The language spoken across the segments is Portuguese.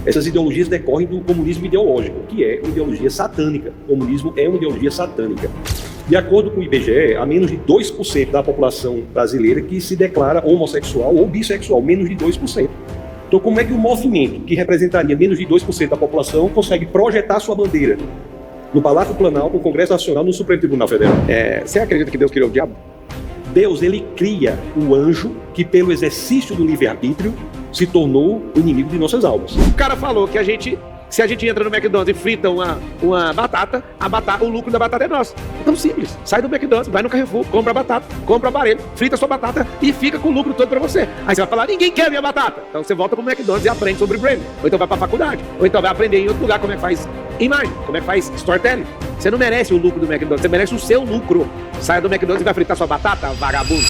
Essas ideologias decorrem do comunismo ideológico, que é uma ideologia satânica. O comunismo é uma ideologia satânica. De acordo com o IBGE, há menos de 2% da população brasileira que se declara homossexual ou bissexual, menos de 2%. Então, como é que o movimento, que representaria menos de 2% da população, consegue projetar sua bandeira no Palácio Planalto, no Congresso Nacional, no Supremo Tribunal Federal? Você acredita que Deus criou o diabo? Deus, ele cria o anjo que, pelo exercício do livre-arbítrio, se tornou o inimigo de nossas almas. O cara falou que se a gente entra no McDonald's e frita uma batata, o lucro da batata é nosso. É tão simples. Sai do McDonald's, vai no Carrefour, compra a batata, compra o aparelho, frita a sua batata e fica com o lucro todo pra você. Aí você vai falar, ninguém quer minha batata. Então você volta pro McDonald's e aprende sobre branding. Ou então vai pra faculdade. Ou então vai aprender em outro lugar como é que faz imagem, como é que faz storytelling. Você não merece o lucro do McDonald's, você merece o seu lucro. Saia do McDonald's e vai fritar sua batata, vagabundo.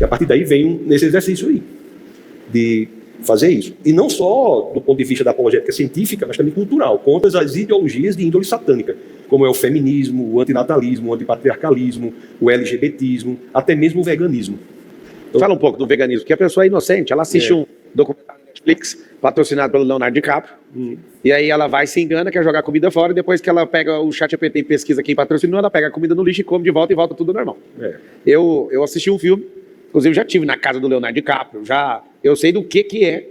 E a partir daí vem nesse exercício aí, de fazer isso. E não só do ponto de vista da apologética científica, mas também cultural, contra as ideologias de índole satânica, como é o feminismo, o antinatalismo, o antipatriarcalismo, o LGBTismo, até mesmo o veganismo. Então, fala um pouco do veganismo, que a pessoa é inocente, ela assiste um documentário na Netflix, patrocinado pelo Leonardo DiCaprio, e aí ela vai, se engana, quer jogar comida fora, e depois que ela pega o ChatGPT e pesquisa quem patrocinou, ela pega a comida no lixo e come de volta e volta tudo normal. Eu assisti um filme, inclusive já estive na casa do Leonardo DiCaprio, eu sei do que é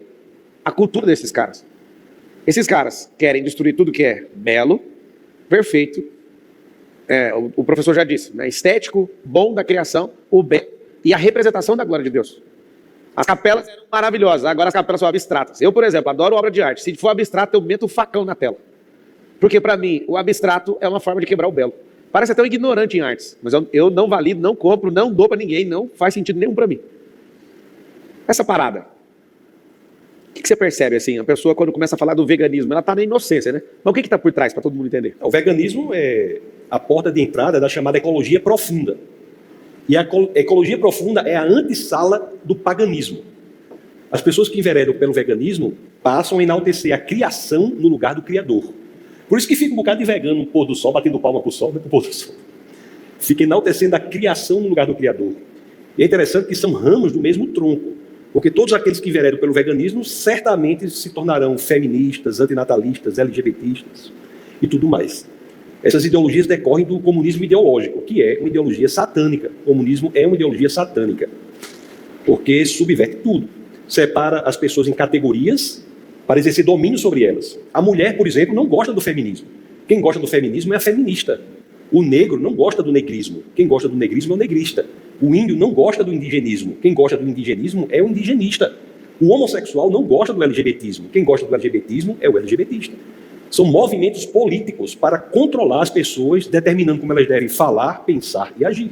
a cultura desses caras. Esses caras querem destruir tudo que é belo, perfeito, o professor já disse, né, estético, bom da criação, o bem e a representação da glória de Deus. As capelas eram maravilhosas, agora as capelas são abstratas. Eu, por exemplo, adoro obra de arte. Se for abstrato, eu meto o facão na tela. Porque, para mim, o abstrato é uma forma de quebrar o belo. Parece até um ignorante em artes, mas eu não valido, não compro, não dou para ninguém, não faz sentido nenhum para mim. Essa parada, o que você percebe, assim, a pessoa quando começa a falar do veganismo, ela está na inocência, né? Mas o que está por trás, para todo mundo entender? O veganismo é a porta de entrada da chamada ecologia profunda. E a ecologia profunda é a antessala do paganismo. As pessoas que enveredam pelo veganismo passam a enaltecer a criação no lugar do Criador. Por isso que fica um bocado de vegano no pôr do sol, batendo palma para o sol, no pôr do sol. Fica enaltecendo a criação no lugar do Criador. E é interessante que são ramos do mesmo tronco, porque todos aqueles que enveredam pelo veganismo certamente se tornarão feministas, antinatalistas, LGBTistas e tudo mais. Essas ideologias decorrem do comunismo ideológico, que é uma ideologia satânica. O comunismo é uma ideologia satânica, porque subverte tudo. Separa as pessoas em categorias para exercer domínio sobre elas. A mulher, por exemplo, não gosta do feminismo. Quem gosta do feminismo é a feminista. O negro não gosta do negrismo. Quem gosta do negrismo é o negrista. O índio não gosta do indigenismo. Quem gosta do indigenismo é o indigenista. O homossexual não gosta do LGBTismo. Quem gosta do LGBTismo é o LGBTista. São movimentos políticos para controlar as pessoas, determinando como elas devem falar, pensar e agir.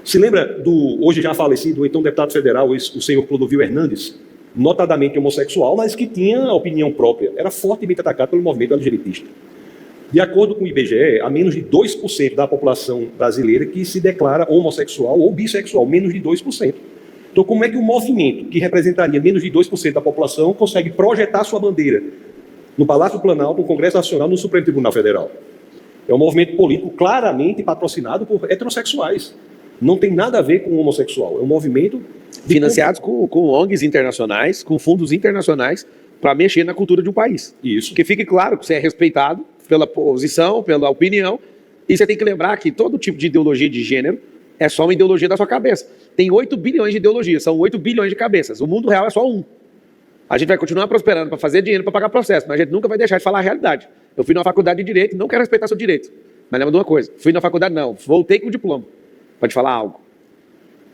Se lembra do hoje já falecido, então deputado federal, o senhor Clodovil Hernandes, notadamente homossexual, mas que tinha opinião própria, era fortemente atacado pelo movimento LGBTista. De acordo com o IBGE, há menos de 2% da população brasileira que se declara homossexual ou bissexual, menos de 2%. Então, como é que o movimento, que representaria menos de 2% da população, consegue projetar sua bandeira no Palácio Planalto, no Congresso Nacional, no Supremo Tribunal Federal? É um movimento político claramente patrocinado por heterossexuais. Não tem nada a ver com o homossexual. É um movimento financiados com ONGs internacionais, com fundos internacionais, para mexer na cultura de um país. Isso. Que fique claro que você é respeitado pela posição, pela opinião, e você tem que lembrar que todo tipo de ideologia de gênero é só uma ideologia da sua cabeça. Tem 8 bilhões de ideologias, são 8 bilhões de cabeças. O mundo real é só um. A gente vai continuar prosperando para fazer dinheiro, para pagar processo, mas a gente nunca vai deixar de falar a realidade. Eu fui na faculdade de Direito, não quero respeitar seu direito. Mas lembra de uma coisa, fui na faculdade não, voltei com o diploma. Pode falar algo.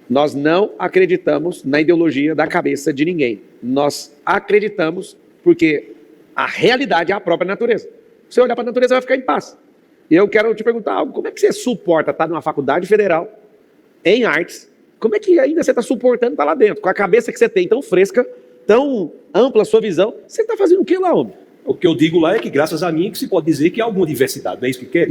Nós não acreditamos na ideologia da cabeça de ninguém. Nós acreditamos porque a realidade é a própria natureza. Se você olhar para a natureza, vai ficar em paz. E eu quero te perguntar algo. Como é que você suporta estar numa faculdade federal, em artes? Como é que ainda você está suportando estar lá dentro? Com a cabeça que você tem tão fresca, tão ampla a sua visão, você está fazendo o que lá, homem? O que eu digo lá é que, graças a mim, que se pode dizer que há alguma diversidade. Não é isso que quer?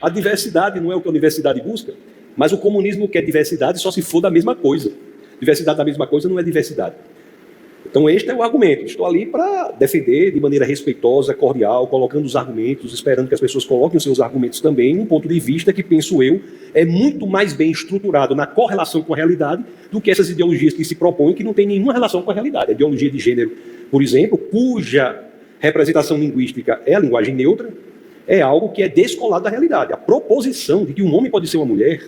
A diversidade não é o que a universidade busca, mas o comunismo quer diversidade só se for da mesma coisa. Diversidade da mesma coisa não é diversidade. Então este é o argumento. Estou ali para defender de maneira respeitosa, cordial, colocando os argumentos, esperando que as pessoas coloquem os seus argumentos também, um ponto de vista que, penso eu, é muito mais bem estruturado na correlação com a realidade do que essas ideologias que se propõem que não tem nenhuma relação com a realidade. A ideologia de gênero, por exemplo, cuja representação linguística é a linguagem neutra, é algo que é descolado da realidade. A proposição de que um homem pode ser uma mulher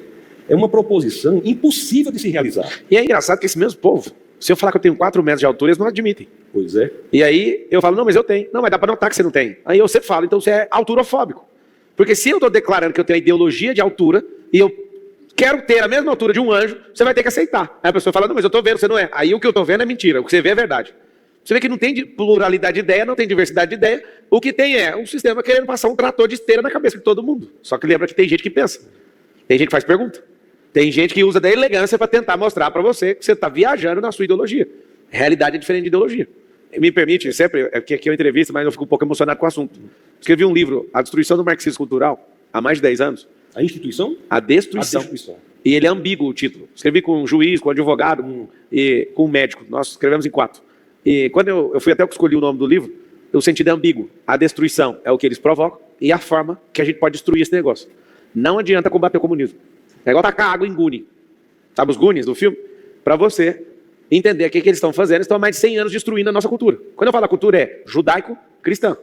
é uma proposição impossível de se realizar. E é engraçado que esse mesmo povo, se eu falar que eu tenho 4 metros de altura, eles não admitem. Pois é. E aí eu falo, não, mas eu tenho. Não, mas dá para notar que você não tem. Aí eu sempre falo, então você é alturofóbico. Porque se eu estou declarando que eu tenho a ideologia de altura e eu quero ter a mesma altura de um anjo, você vai ter que aceitar. Aí a pessoa fala, não, mas eu estou vendo, você não é. Aí o que eu estou vendo é mentira, o que você vê é verdade. Você vê que não tem pluralidade de ideia, não tem diversidade de ideia. O que tem é um sistema querendo passar um trator de esteira na cabeça de todo mundo. Só que lembra que tem gente que pensa. Tem gente que faz pergunta. Tem gente que usa da elegância para tentar mostrar para você que você está viajando na sua ideologia. Realidade é diferente de ideologia. Me permite, sempre, que aqui é uma entrevista, mas eu fico um pouco emocionado com o assunto. Escrevi um livro, A Destruição do Marxismo Cultural, há mais de 10 anos. A instituição? A Destruição. E ele é ambíguo o título. Escrevi com um juiz, com um advogado e com um médico. Nós escrevemos em 4. E quando eu fui até o que escolhi o nome do livro, o sentido é ambíguo. A destruição é o que eles provocam e a forma que a gente pode destruir esse negócio. Não adianta combater o comunismo. É igual tacar água em Guni. Sabe os Goonies do filme? Para você entender o que eles estão fazendo, eles estão há mais de 100 anos destruindo a nossa cultura. Quando eu falo a cultura é judaico-cristã.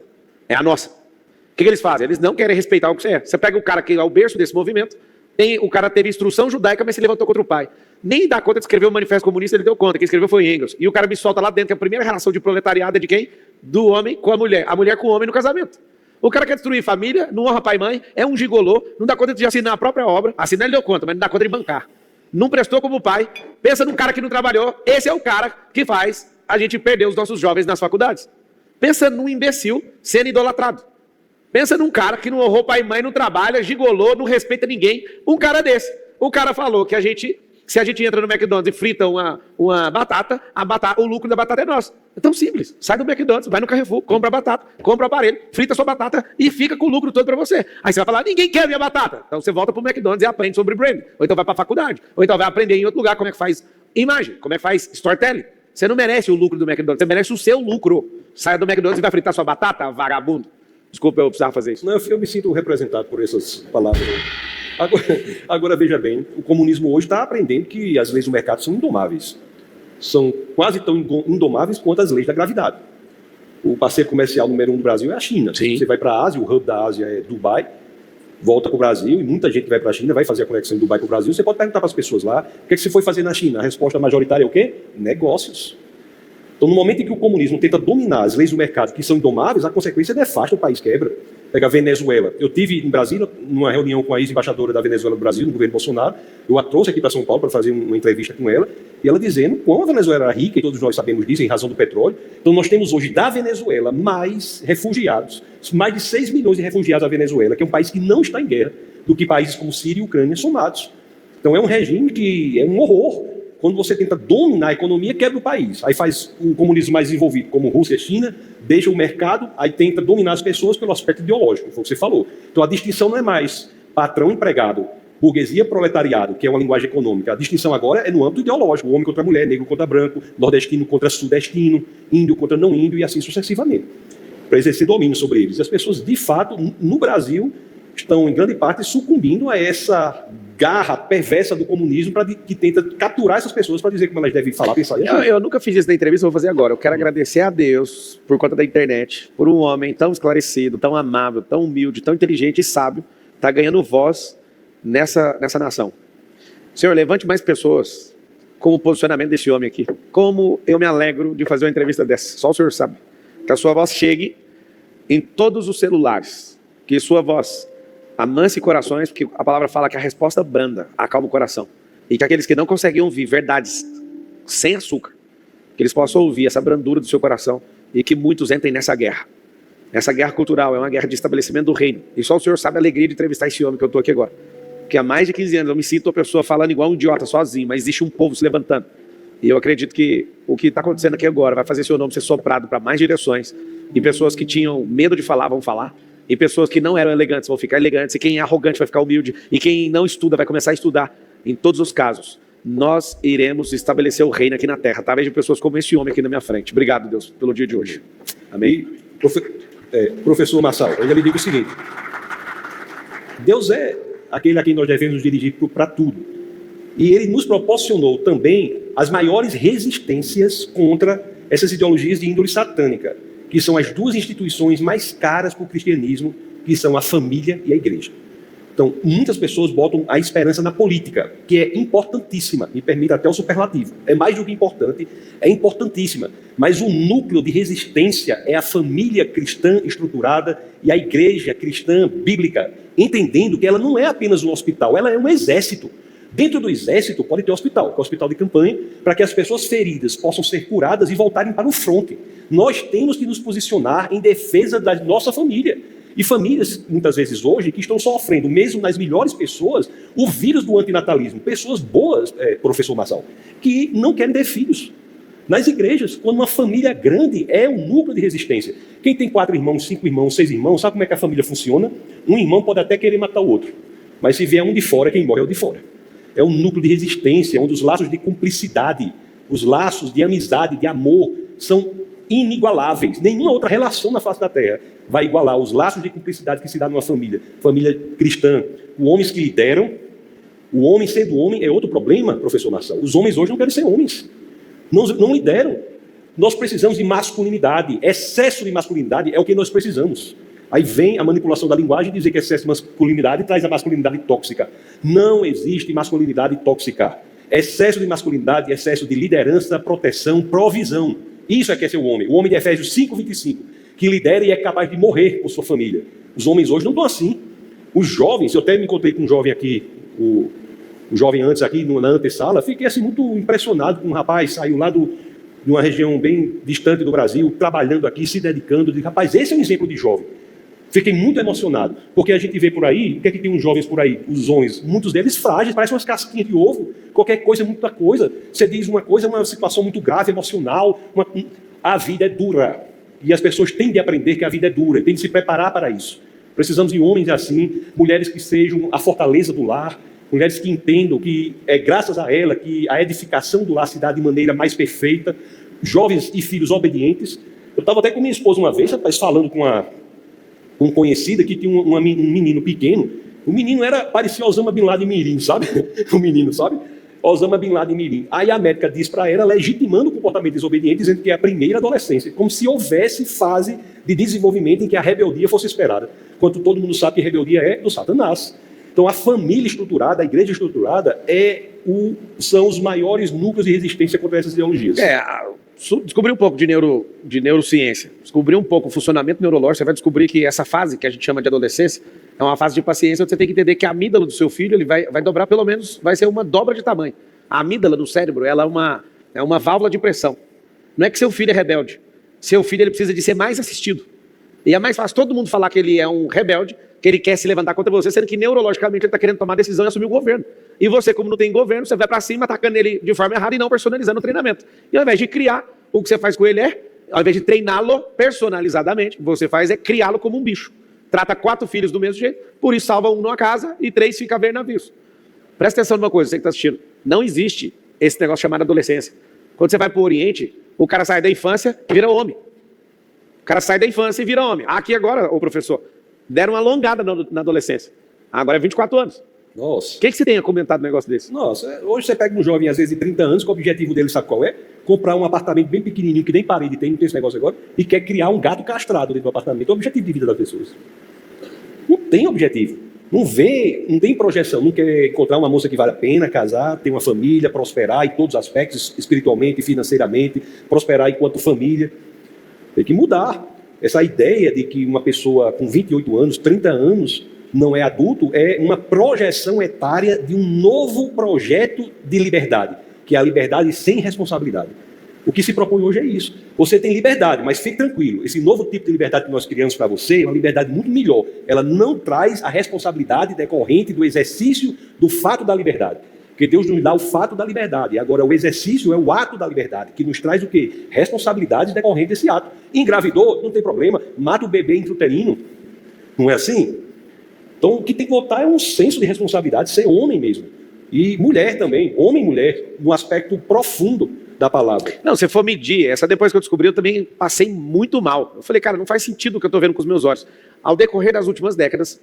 É a nossa. O que eles fazem? Eles não querem respeitar o que você é. Você pega o cara que é o berço desse movimento, o cara teve instrução judaica, mas se levantou contra o pai. Nem dá conta de escrever o Manifesto Comunista, ele deu conta. Quem escreveu foi Engels. E o cara me solta lá dentro que a primeira relação de proletariado é de quem? Do homem com a mulher com o homem no casamento. O cara quer destruir família, não honra pai e mãe, é um gigolô, não dá conta de assinar a própria obra. Assinar ele deu conta, mas não dá conta de bancar. Não prestou como pai. Pensa num cara que não trabalhou. Esse é o cara que faz a gente perder os nossos jovens nas faculdades. Pensa num imbecil sendo idolatrado. Pensa num cara que não honrou pai e mãe, não trabalha, gigolô, não respeita ninguém. Um cara desse. O cara falou que se a gente entra no McDonald's e frita uma batata, o lucro da batata é nosso. É tão simples. Sai do McDonald's, vai no Carrefour, compra a batata, compra o aparelho, frita a sua batata e fica com o lucro todo para você. Aí você vai falar, ninguém quer minha batata. Então você volta para o McDonald's e aprende sobre branding. Ou então vai para a faculdade. Ou então vai aprender em outro lugar como é que faz imagem, como é que faz storytelling. Você não merece o lucro do McDonald's, você merece o seu lucro. Saia do McDonald's e vai fritar sua batata, vagabundo. Desculpa, eu precisava fazer isso. Não, eu me sinto representado por essas palavras. Agora veja bem, o comunismo hoje está aprendendo que as leis do mercado são indomáveis. São quase tão indomáveis quanto as leis da gravidade. O parceiro comercial número 1 do Brasil é a China. Sim. Você vai para a Ásia, o hub da Ásia é Dubai, volta para o Brasil, e muita gente que vai para a China vai fazer a conexão de Dubai para o Brasil. Você pode perguntar para as pessoas lá, o que você foi fazer na China? A resposta majoritária é o quê? Negócios. Então, no momento em que o comunismo tenta dominar as leis do mercado, que são indomáveis, a consequência é nefasta, o país quebra. Pega a Venezuela. Eu tive em Brasília, numa reunião com a ex-embaixadora da Venezuela no Brasil, no governo Bolsonaro. Eu a trouxe aqui para São Paulo para fazer uma entrevista com ela, e ela dizendo como a Venezuela era rica, e todos nós sabemos disso, em razão do petróleo. Então, nós temos hoje da Venezuela mais refugiados, mais de 6 milhões de refugiados da Venezuela, que é um país que não está em guerra, do que países como Síria e Ucrânia somados. Então, é um regime que é um horror. Quando você tenta dominar a economia, quebra o país. Aí faz um comunismo mais desenvolvido, como Rússia e China, deixa o mercado, aí tenta dominar as pessoas pelo aspecto ideológico, foi o que você falou. Então a distinção não é mais patrão-empregado, burguesia-proletariado, que é uma linguagem econômica. A distinção agora é no âmbito ideológico, o homem contra a mulher, negro contra branco, nordestino contra sudestino, índio contra não índio e assim sucessivamente, para exercer domínio sobre eles. E as pessoas, de fato, no Brasil, estão em grande parte sucumbindo a essa garra perversa do comunismo que tenta capturar essas pessoas para dizer como elas devem falar, pensar e agir. Eu nunca fiz isso na entrevista, vou fazer agora. Eu quero agradecer a Deus, por conta da internet, por um homem tão esclarecido, tão amável, tão humilde, tão inteligente e sábio, estar ganhando voz nessa nação. Senhor, levante mais pessoas com o posicionamento desse homem aqui. Como eu me alegro de fazer uma entrevista dessa. Só o senhor sabe. Que a sua voz chegue em todos os celulares. Que sua voz amance corações, porque a palavra fala que a resposta branda acalma o coração. E que aqueles que não conseguem ouvir verdades sem açúcar, que eles possam ouvir essa brandura do seu coração e que muitos entrem nessa guerra. Essa guerra cultural é uma guerra de estabelecimento do reino. E só o senhor sabe a alegria de entrevistar esse homem que eu estou aqui agora. Porque há mais de 15 anos eu me sinto uma pessoa falando igual um idiota sozinho, mas existe um povo se levantando. E eu acredito que o que está acontecendo aqui agora vai fazer seu nome ser soprado para mais direções. E pessoas que tinham medo de falar vão falar. E pessoas que não eram elegantes vão ficar elegantes. E quem é arrogante vai ficar humilde. E quem não estuda vai começar a estudar. Em todos os casos, nós iremos estabelecer o reino aqui na terra, através de pessoas como esse homem aqui na minha frente. Obrigado, Deus, pelo dia de hoje. Amém? Professor Marçal, eu já lhe digo o seguinte: Deus é aquele a quem nós devemos nos dirigir para tudo. E Ele nos proporcionou também as maiores resistências contra essas ideologias de índole satânica, que são as duas instituições mais caras para o cristianismo, que são a família e a igreja. Então, muitas pessoas botam a esperança na política, que é importantíssima, me permite até o superlativo. É mais do que importante, é importantíssima. Mas o núcleo de resistência é a família cristã estruturada e a igreja cristã bíblica, entendendo que ela não é apenas um hospital, ela é um exército. Dentro do exército pode ter hospital, que é o hospital de campanha, para que as pessoas feridas possam ser curadas e voltarem para o fronte. Nós temos que nos posicionar em defesa da nossa família. E famílias, muitas vezes hoje, que estão sofrendo, mesmo nas melhores pessoas, o vírus do antinatalismo. Pessoas boas, professor Marçal, que não querem ter filhos. Nas igrejas, quando uma família grande é um núcleo de resistência. Quem tem 4 irmãos, 5 irmãos, 6 irmãos, sabe como é que a família funciona? Um irmão pode até querer matar o outro. Mas se vier um de fora, quem morre é o de fora. É um núcleo de resistência, onde os laços de cumplicidade, os laços de amizade, de amor, são inigualáveis. Nenhuma outra relação na face da terra vai igualar os laços de cumplicidade que se dá numa família cristã. Os homens que lideram, o homem sendo homem é outro problema, professor Marçal. Os homens hoje não querem ser homens, não lideram. Nós precisamos de masculinidade. Excesso de masculinidade é o que nós precisamos. Aí vem a manipulação da linguagem e dizer que excesso de masculinidade traz a masculinidade tóxica. Não existe masculinidade tóxica. Excesso de masculinidade, excesso de liderança, proteção, provisão. Isso é que é ser o homem. O homem de Efésios 5:25, que lidera e é capaz de morrer por sua família. Os homens hoje não estão assim. Os jovens, eu até me encontrei com um jovem aqui, o jovem antes aqui na antessala, fiquei assim muito impressionado com um rapaz, saiu lá de uma região bem distante do Brasil, trabalhando aqui, se dedicando. Disse, rapaz, esse é um exemplo de jovem. Fiquei muito emocionado, porque a gente vê por aí, o que é que tem uns jovens por aí? Os homens, muitos deles frágeis, parecem umas casquinhas de ovo, qualquer coisa é muita coisa. Você diz uma coisa, uma situação muito grave, emocional, a vida é dura. E as pessoas têm de aprender que a vida é dura, têm de se preparar para isso. Precisamos de homens assim, mulheres que sejam a fortaleza do lar, mulheres que entendam que é graças a ela que a edificação do lar se dá de maneira mais perfeita, jovens e filhos obedientes. Eu estava até com minha esposa uma vez, rapaz, falando com um conhecido que tinha um menino pequeno. O menino parecia Osama Bin Laden Mirim, sabe? O menino, sabe? Osama Bin Laden Mirim. Aí a médica diz para ela, legitimando o comportamento desobediente, dizendo que é a primeira adolescência, como se houvesse fase de desenvolvimento em que a rebeldia fosse esperada. Enquanto todo mundo sabe que rebeldia é do Satanás. Então a família estruturada, a igreja estruturada, são os maiores núcleos de resistência contra essas ideologias. Descobrir um pouco de neurociência, descobrir um pouco o funcionamento neurológico, você vai descobrir que essa fase que a gente chama de adolescência é uma fase de paciência, onde você tem que entender que a amígdala do seu filho ele vai dobrar pelo menos, vai ser uma dobra de tamanho. A amígdala do cérebro ela é uma válvula de pressão. Não é que seu filho é rebelde, seu filho ele precisa de ser mais assistido. E é mais fácil todo mundo falar que ele é um rebelde, que ele quer se levantar contra você, sendo que neurologicamente ele está querendo tomar decisão e assumir o governo. E você, como não tem governo, você vai para cima atacando ele de forma errada e não personalizando o treinamento. E ao invés de criar, o que você faz com ele ao invés de treiná-lo personalizadamente, o que você faz é criá-lo como um bicho. Trata 4 filhos do mesmo jeito, por isso salva um numa casa e 3 fica a ver navios. Presta atenção numa coisa, você que está assistindo. Não existe esse negócio chamado adolescência. Quando você vai para o Oriente, o cara sai da infância e vira homem. O cara sai da infância e vira homem. Aqui agora, ô professor, deram uma alongada na adolescência. Agora é 24 anos. Nossa. O que você tem a comentar do negócio desse? Nossa, hoje você pega um jovem, às vezes, de 30 anos, que o objetivo dele, sabe qual é? Comprar um apartamento bem pequenininho, que nem parede tem, não tem esse negócio agora, e quer criar um gato castrado dentro do apartamento. É o objetivo de vida das pessoas. Não tem objetivo. Não tem projeção. Não quer encontrar uma moça que vale a pena, casar, ter uma família, prosperar em todos os aspectos, espiritualmente, financeiramente, prosperar enquanto família. Tem que mudar. Essa ideia de que uma pessoa com 28 anos, 30 anos, não é adulto, é uma projeção etária de um novo projeto de liberdade, que é a liberdade sem responsabilidade. O que se propõe hoje é isso. Você tem liberdade, mas fique tranquilo. Esse novo tipo de liberdade que nós criamos para você é uma liberdade muito melhor. Ela não traz a responsabilidade decorrente do exercício do fato da liberdade. Porque Deus nos dá o fato da liberdade. Agora, o exercício é o ato da liberdade, que nos traz o quê? Responsabilidades decorrentes desse ato. Engravidou, não tem problema. Mata o bebê intrauterino. Não é assim? Então, o que tem que voltar é um senso de responsabilidade, ser homem mesmo. E mulher também, homem e mulher, no aspecto profundo da palavra. Não, se for medir, essa depois que eu descobri, eu também passei muito mal. Eu falei, cara, não faz sentido o que eu estou vendo com os meus olhos. Ao decorrer das últimas décadas,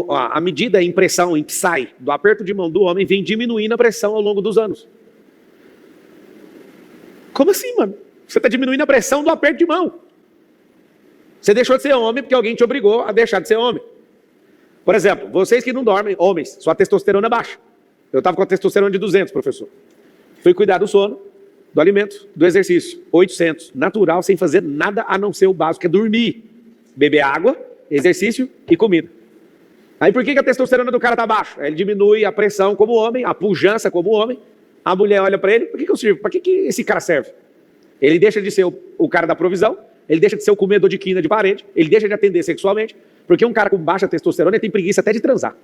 a medida, a impressão em PSI, do aperto de mão do homem, vem diminuindo a pressão ao longo dos anos. Como assim, mano? Você está diminuindo a pressão do aperto de mão. Você deixou de ser homem porque alguém te obrigou a deixar de ser homem. Por exemplo, vocês que não dormem, homens, sua testosterona é baixa. Eu estava com a testosterona de 200, professor. Fui cuidar do sono, do alimento, do exercício. 800, natural, sem fazer nada a não ser o básico, que é dormir. Beber água, exercício e comida. Aí por que a testosterona do cara está baixa? Ele diminui a pressão como homem, a pujança como homem. A mulher olha para ele, para que eu sirvo? Para que esse cara serve? Ele deixa de ser o cara da provisão, ele deixa de ser o comedor de quina de parede, ele deixa de atender sexualmente, porque um cara com baixa testosterona ele tem preguiça até de transar.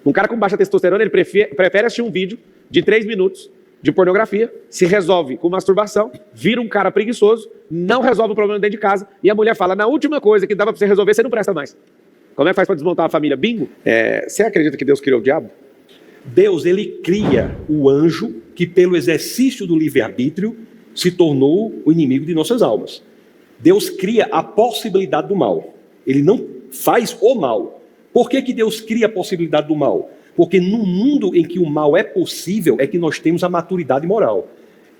Um cara com baixa testosterona ele prefere assistir um vídeo de 3 minutos de pornografia, se resolve com masturbação, vira um cara preguiçoso, não resolve o problema dentro de casa, e a mulher fala, na última coisa que dava para você resolver, você não presta mais. Como é que faz para desmontar uma família? Bingo? Você acredita que Deus criou o diabo? Deus, ele cria o anjo que, pelo exercício do livre-arbítrio, se tornou o inimigo de nossas almas. Deus cria a possibilidade do mal. Ele não faz o mal. Por que Deus cria a possibilidade do mal? Porque no mundo em que o mal é possível, é que nós temos a maturidade moral.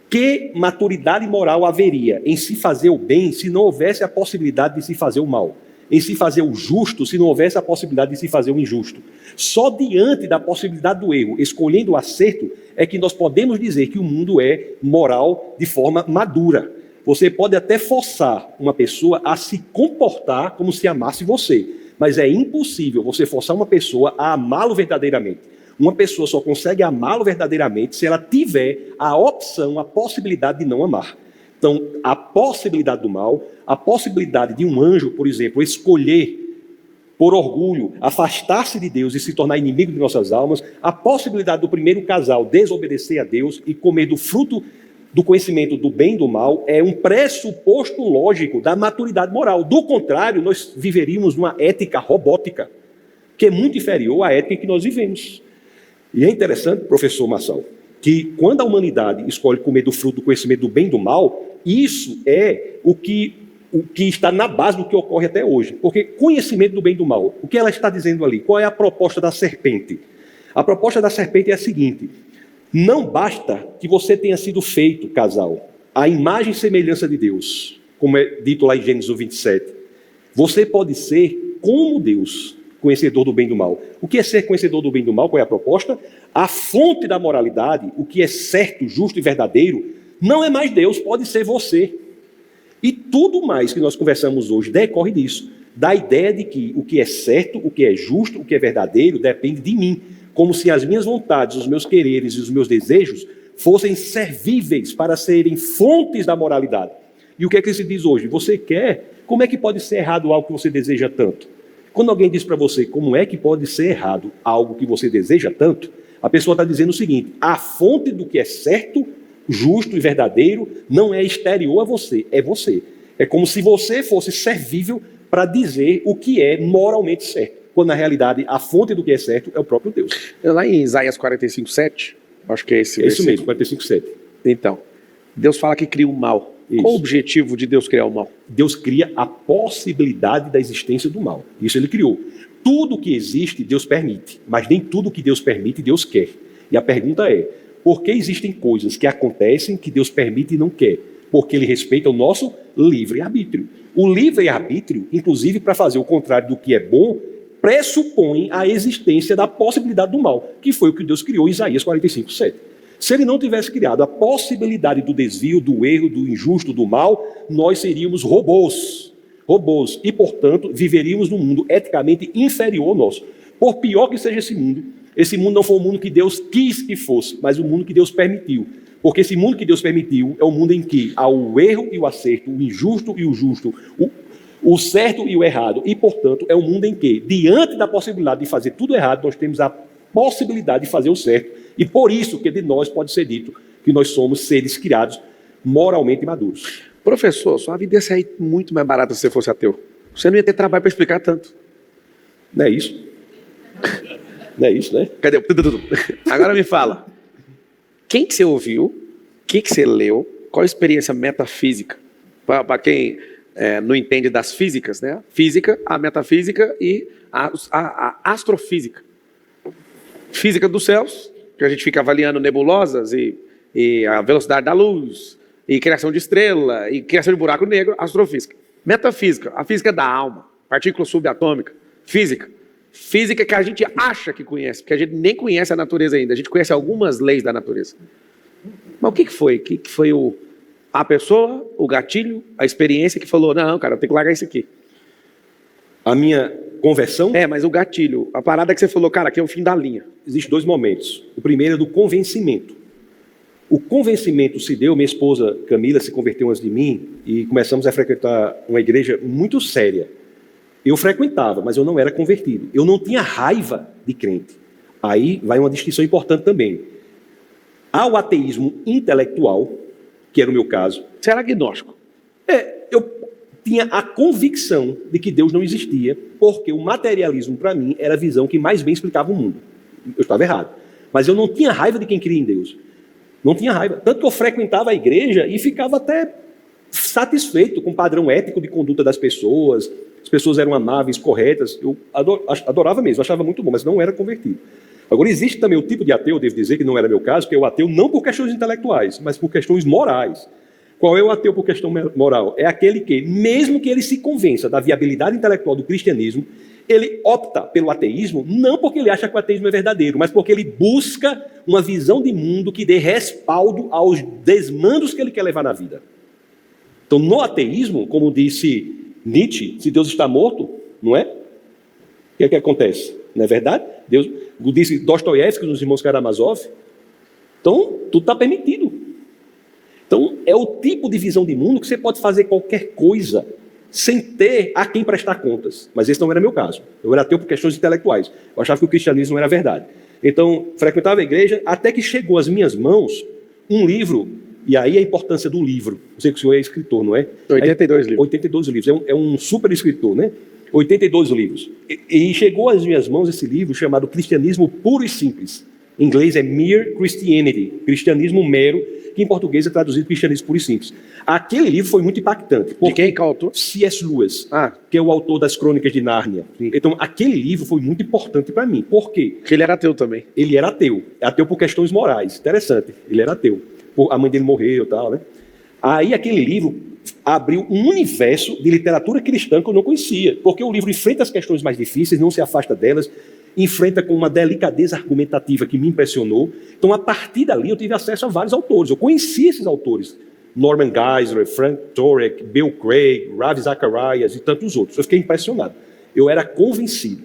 Que maturidade moral haveria em se fazer o bem se não houvesse a possibilidade de se fazer o mal? Em se fazer o justo se não houvesse a possibilidade de se fazer o injusto? Só diante da possibilidade do erro, escolhendo o acerto, é que nós podemos dizer que o mundo é moral de forma madura. Você pode até forçar uma pessoa a se comportar como se amasse você, mas é impossível você forçar uma pessoa a amá-lo verdadeiramente. Uma pessoa só consegue amá-lo verdadeiramente se ela tiver a opção, a possibilidade de não amar. Então, a possibilidade do mal, a possibilidade de um anjo, por exemplo, escolher, por orgulho, afastar-se de Deus e se tornar inimigo de nossas almas, a possibilidade do primeiro casal desobedecer a Deus e comer do fruto do conhecimento do bem e do mal é um pressuposto lógico da maturidade moral. Do contrário, nós viveríamos numa ética robótica, que é muito inferior à ética que nós vivemos. E é interessante, professor Marçal, que quando a humanidade escolhe comer do fruto do conhecimento do bem e do mal, isso é o que está na base do que ocorre até hoje. Porque conhecimento do bem e do mal, o que ela está dizendo ali? Qual é a proposta da serpente? A proposta da serpente é a seguinte: não basta que você tenha sido feito, casal, à imagem e semelhança de Deus, como é dito lá em Gênesis 27. Você pode ser como Deus, conhecedor do bem e do mal. O que é ser conhecedor do bem e do mal? Qual é a proposta? A fonte da moralidade, o que é certo, justo e verdadeiro, não é mais Deus, pode ser você. E tudo mais que nós conversamos hoje decorre disso, da ideia de que o que é certo, o que é justo, o que é verdadeiro, depende de mim, como se as minhas vontades, os meus quereres e os meus desejos fossem servíveis para serem fontes da moralidade. E o que é que se diz hoje? Você quer? Como é que pode ser errado algo que você deseja tanto? Quando alguém diz para você como é que pode ser errado algo que você deseja tanto, a pessoa está dizendo o seguinte: a fonte do que é certo, justo e verdadeiro não é exterior a você, é você. É como se você fosse servível para dizer o que é moralmente certo, quando na realidade a fonte do que é certo é o próprio Deus. Lá em Isaías 45:7, acho que é esse versículo. Isso mesmo, 45:7. Então, Deus fala que cria o mal. Isso. Qual o objetivo de Deus criar o mal? Deus cria a possibilidade da existência do mal. Isso ele criou. Tudo que existe, Deus permite, mas nem tudo que Deus permite, Deus quer. E a pergunta é: por que existem coisas que acontecem que Deus permite e não quer? Porque ele respeita o nosso livre-arbítrio. O livre-arbítrio, inclusive para fazer o contrário do que é bom, pressupõe a existência da possibilidade do mal, que foi o que Deus criou em Isaías 45:7. Se ele não tivesse criado a possibilidade do desvio, do erro, do injusto, do mal, nós seríamos robôs. Robôs. E, portanto, viveríamos num mundo eticamente inferior ao nosso. Por pior que seja esse mundo não foi o mundo que Deus quis que fosse, mas o mundo que Deus permitiu. Porque esse mundo que Deus permitiu é o mundo em que há o erro e o acerto, o injusto e o justo, o certo e o errado. E, portanto, é um mundo em que, diante da possibilidade de fazer tudo errado, nós temos a possibilidade de fazer o certo. E por isso que de nós pode ser dito que nós somos seres criados moralmente maduros. Professor, sua vida ia sair muito mais barata se você fosse ateu. Você não ia ter trabalho para explicar tanto. Não é isso? Não é isso, né? Cadê o... Agora me fala. Quem que você ouviu? O que você leu? Qual a experiência metafísica? Para quem não entende das físicas, né? Física, a metafísica e a astrofísica. Física dos céus, que a gente fica avaliando nebulosas e a velocidade da luz, e criação de estrela, e criação de buraco negro, astrofísica. Metafísica, a física da alma, partícula subatômica. Física. Física que a gente acha que conhece, porque a gente nem conhece a natureza ainda, a gente conhece algumas leis da natureza. Mas o que foi? O que foi a pessoa, o gatilho, a experiência que falou, não, cara, eu tenho que largar isso aqui? A minha conversão... mas o gatilho, a parada que você falou, cara, aqui é o fim da linha. Existem dois momentos. O primeiro é do convencimento. O convencimento se deu, minha esposa Camila se converteu antes de mim e começamos a frequentar uma igreja muito séria. Eu frequentava, mas eu não era convertido. Eu não tinha raiva de crente. Aí vai uma distinção importante também. Há o ateísmo intelectual, que era o meu caso. Você era agnóstico. Eu tinha a convicção de que Deus não existia, porque o materialismo, para mim, era a visão que mais bem explicava o mundo. Eu estava errado. Mas eu não tinha raiva de quem cria em Deus. Não tinha raiva. Tanto que eu frequentava a igreja e ficava até satisfeito com o padrão ético de conduta das pessoas. As pessoas eram amáveis, corretas. Eu adorava mesmo, achava muito bom, mas não era convertido. Agora, existe também o tipo de ateu, devo dizer, que não era meu caso, que é o ateu não por questões intelectuais, mas por questões morais. Qual é o ateu por questão moral? É aquele que, mesmo que ele se convença da viabilidade intelectual do cristianismo, ele opta pelo ateísmo, não porque ele acha que o ateísmo é verdadeiro, mas porque ele busca uma visão de mundo que dê respaldo aos desmandos que ele quer levar na vida. Então, no ateísmo, como disse Nietzsche, se Deus está morto, não é? O que acontece? Não é verdade? Deus, disse Dostoiévski nos Irmãos Karamazov. Então, tudo está permitido. Então, é o tipo de visão de mundo que você pode fazer qualquer coisa sem ter a quem prestar contas. Mas esse não era meu caso. Eu era ateu por questões intelectuais. Eu achava que o cristianismo era verdade. Então, frequentava a igreja até que chegou às minhas mãos um livro, e aí a importância do livro. Não sei que o senhor é escritor, não é? 82 livros. 82 livros. É um super escritor, né? 82 livros. E chegou às minhas mãos esse livro chamado Cristianismo Puro e Simples. Em inglês é Mere Christianity, cristianismo mero, que em português é traduzido Cristianismo Puro e Simples. Aquele livro foi muito impactante. De quem? Qual autor? C.S. Lewis, que é o autor das Crônicas de Nárnia. Sim. Então, aquele livro foi muito importante para mim. Por quê? Porque ele era ateu também. Ele era ateu. Ateu por questões morais. Interessante. Ele era ateu. A mãe dele morreu e tal, né? Aí aquele livro abriu um universo de literatura cristã que eu não conhecia. Porque o livro enfrenta as questões mais difíceis, não se afasta delas, enfrenta com uma delicadeza argumentativa que me impressionou. Então, a partir dali, eu tive acesso a vários autores. Eu conheci esses autores. Norman Geisler, Frank Turek, Bill Craig, Ravi Zacharias e tantos outros. Eu fiquei impressionado. Eu era convencido.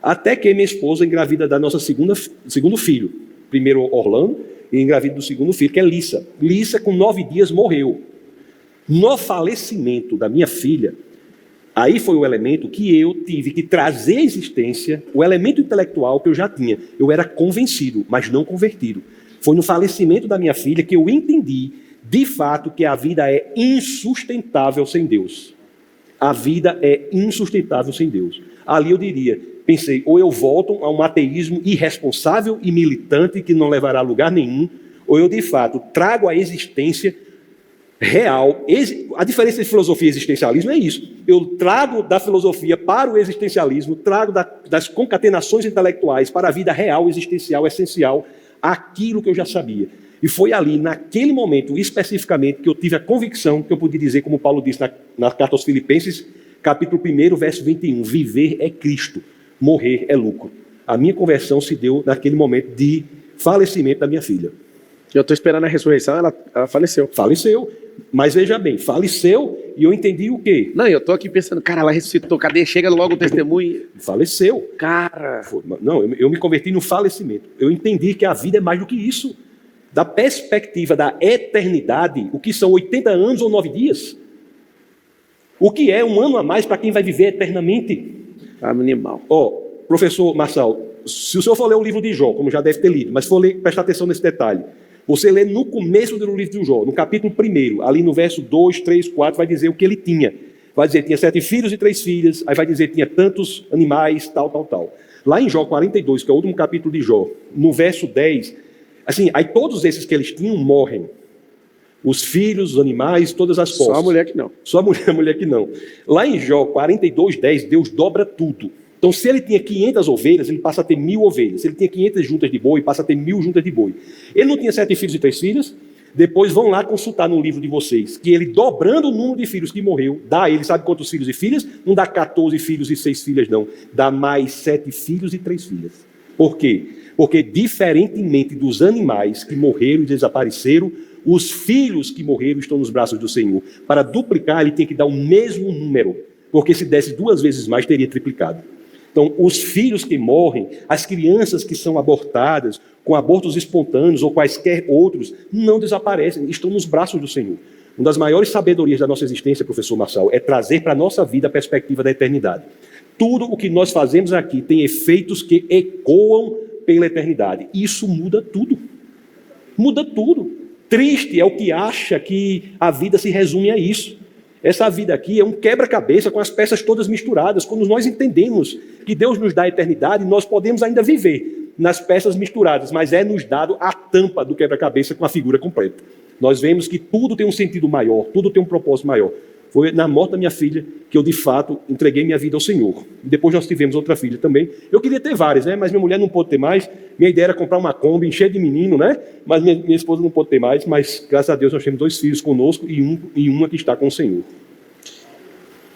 Até que minha esposa engravida da nossa segundo filho. Primeiro Orlando e engravida do segundo filho, que é Lissa. Lissa, com 9 dias, morreu. No falecimento da minha filha, aí foi o elemento que eu tive que trazer à existência, o elemento intelectual que eu já tinha. Eu era convencido, mas não convertido. Foi no falecimento da minha filha que eu entendi, de fato, que a vida é insustentável sem Deus. A vida é insustentável sem Deus. Ali eu pensei, ou eu volto a um ateísmo irresponsável e militante que não levará a lugar nenhum, ou eu, de fato, trago à existência real. A diferença de filosofia e existencialismo é isso. Eu trago da filosofia para o existencialismo, trago das concatenações intelectuais para a vida real, existencial, essencial, aquilo que eu já sabia. E foi ali, naquele momento, especificamente, que eu tive a convicção, que eu podia dizer, como Paulo disse na carta aos Filipenses, capítulo 1, verso 21, viver é Cristo, morrer é lucro. A minha conversão se deu naquele momento de falecimento da minha filha. Eu estou esperando a ressurreição, ela faleceu. Faleceu. Mas veja bem, faleceu e eu entendi o quê? Não, eu estou aqui pensando, cara, ela ressuscitou, cadê? Chega logo o testemunho. Faleceu. Cara. Não, eu me converti no falecimento. Eu entendi que a vida é mais do que isso. Da perspectiva da eternidade, o que são 80 anos ou 9 dias? O que é um ano a mais para quem vai viver eternamente? Animal. Professor Marçal, se o senhor for ler o livro de Jó, como já deve ter lido, mas for ler, prestar atenção nesse detalhe, você lê no começo do livro de Jó, no capítulo 1, ali no verso 2, 3, 4, vai dizer o que ele tinha. Vai dizer, tinha 7 filhos e 3 filhas, aí vai dizer, tinha tantos animais, tal, tal, tal. Lá em Jó 42, que é o último capítulo de Jó, no verso 10, assim, aí todos esses que eles tinham morrem. Os filhos, os animais, todas as posses. Só a mulher que não. Só a mulher que não. Lá em Jó 42, 10, Deus dobra tudo. Então, se ele tinha 500 ovelhas, ele passa a ter 1000 ovelhas. Se ele tinha 500 juntas de boi, passa a ter 1000 juntas de boi. Ele não tinha 7 filhos e 3 filhas. Depois vão lá consultar no livro de vocês, que ele, dobrando o número de filhos que morreu, dá a ele, sabe quantos filhos e filhas? Não dá 14 filhos e 6 filhas, não. Dá mais 7 filhos e 3 filhas. Por quê? Porque, diferentemente dos animais que morreram e desapareceram, os filhos que morreram estão nos braços do Senhor. Para duplicar, ele tem que dar o mesmo número, porque se desse 2 vezes mais, teria triplicado. Então, os filhos que morrem, as crianças que são abortadas, com abortos espontâneos ou quaisquer outros, não desaparecem, estão nos braços do Senhor. Uma das maiores sabedorias da nossa existência, professor Marçal, é trazer para a nossa vida a perspectiva da eternidade. Tudo o que nós fazemos aqui tem efeitos que ecoam pela eternidade. Isso muda tudo. Muda tudo. Triste é o que acha que a vida se resume a isso. Essa vida aqui é um quebra-cabeça com as peças todas misturadas. Quando nós entendemos que Deus nos dá a eternidade, nós podemos ainda viver nas peças misturadas, mas é nos dado a tampa do quebra-cabeça com a figura completa. Nós vemos que tudo tem um sentido maior, tudo tem um propósito maior. Foi na morte da minha filha que eu, de fato, entreguei minha vida ao Senhor. E depois nós tivemos outra filha também. Eu queria ter várias, né? Mas minha mulher não pôde ter mais. Minha ideia era comprar uma Kombi, encher de menino, né? Mas minha esposa não pôde ter mais. Mas, graças a Deus, nós temos 2 filhos conosco e uma que está com o Senhor.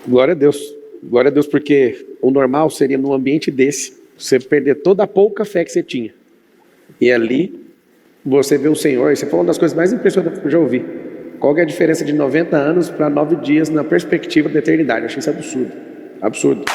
Glória a Deus. Glória a Deus, porque o normal seria num ambiente desse, você perder toda a pouca fé que você tinha. E ali, você vê o Senhor, isso foi uma das coisas mais impressionantes que eu já ouvi. Qual é a diferença de 90 anos para 9 dias na perspectiva da eternidade? Eu achei isso absurdo. Absurdo.